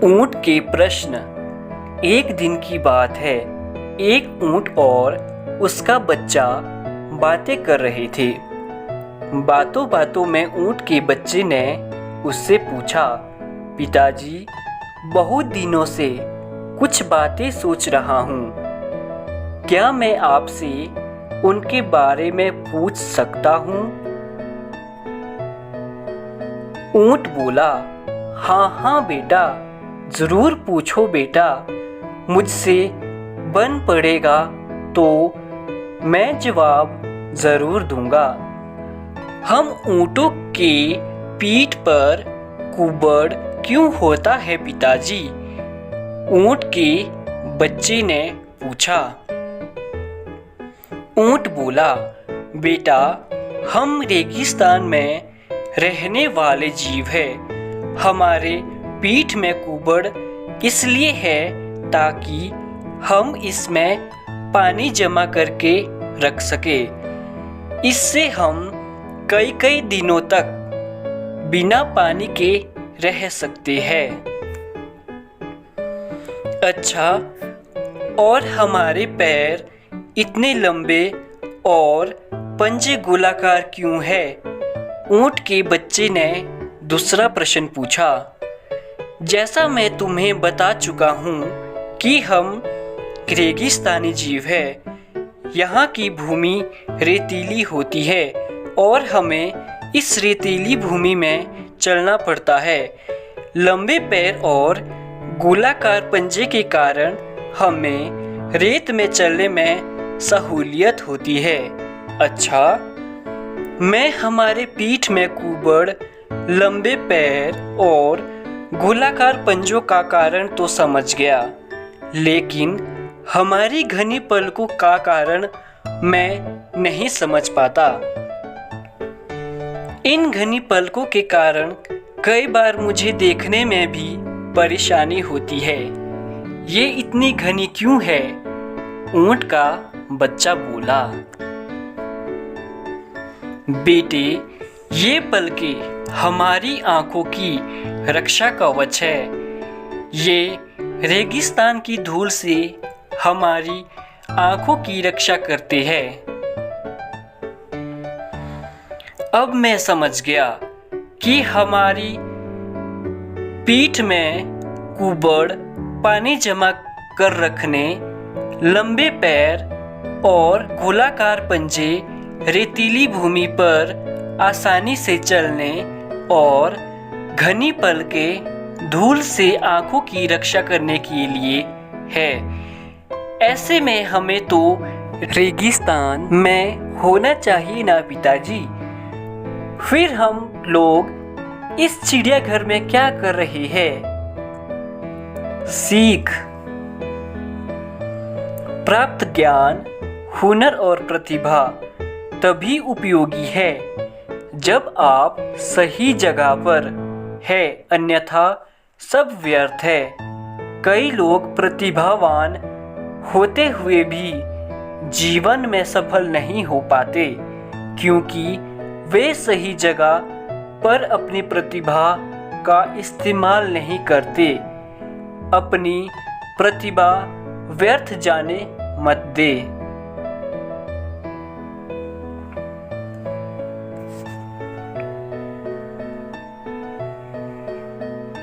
ऊंट के प्रश्न। एक दिन की बात है। एक ऊंट और उसका बच्चा बातें कर रहे थे। बातों बातों में ऊंट के बच्चे ने उससे पूछा, पिताजी, बहुत दिनों से कुछ बातें सोच रहा हूँ। क्या मैं आपसे उनके बारे में पूछ सकता हूँ? ऊंट बोला, हाँ हाँ बेटा, जरूर पूछो बेटा। मुझसे बन पड़ेगा तो मैं जवाब जरूर दूंगा। हम ऊंटों के पीठ पर कुबड़ क्यों होता है पिताजी? ऊंट के बच्चे ने पूछा। ऊंट बोला, बेटा, हम रेगिस्तान में रहने वाले जीव हैं। हमारे पीठ में कुबड़ इसलिए है ताकि हम इसमें पानी जमा करके रख सके। इससे हम कई कई दिनों तक बिना पानी के रह सकते हैं। अच्छा, और हमारे पैर इतने लंबे और पंजे गोलाकार क्यों है? ऊंट के बच्चे ने दूसरा प्रश्न पूछा। जैसा मैं तुम्हें बता चुका हूँ कि हम रेगिस्तानी जीव हैं। यहाँ की भूमि रेतीली होती है और हमें इस रेतीली भूमि में चलना पड़ता है। लंबे पैर और गोलाकार पंजे के कारण हमें रेत में चलने में सहूलियत होती है। अच्छा, मैं हमारे पीठ में कुबड़, लंबे पैर और गोलाकार पंजों का कारण तो समझ गया, लेकिन हमारी घनी पलकों का कारण मैं नहीं समझ पाता। इन घनी पलकों के कारण कई बार मुझे देखने में भी परेशानी होती है। ये इतनी घनी क्यों है? ऊंट का बच्चा बोला। बेटे, ये पलकें हमारी आंखों की रक्षा कवच है। ये रेगिस्तान की धूल से हमारी आंखों की रक्षा करते हैं। अब मैं समझ गया कि हमारी पीठ में कुबड़ पानी जमा कर रखने, लंबे पैर और गोलाकार पंजे रेतीली भूमि पर आसानी से चलने और घनी पलकें धूल से आंखों की रक्षा करने के लिए है। ऐसे में हमें तो रेगिस्तान में होना चाहिए ना पिताजी? फिर हम लोग इस चिड़ियाघर में क्या कर रहे हैं? सीख। प्राप्त ज्ञान, हुनर और प्रतिभा तभी उपयोगी है जब आप सही जगह पर है, अन्यथा सब व्यर्थ है। कई लोग प्रतिभावान होते हुए भी जीवन में सफल नहीं हो पाते क्योंकि वे सही जगह पर अपनी प्रतिभा का इस्तेमाल नहीं करते। अपनी प्रतिभा व्यर्थ जाने मत दे।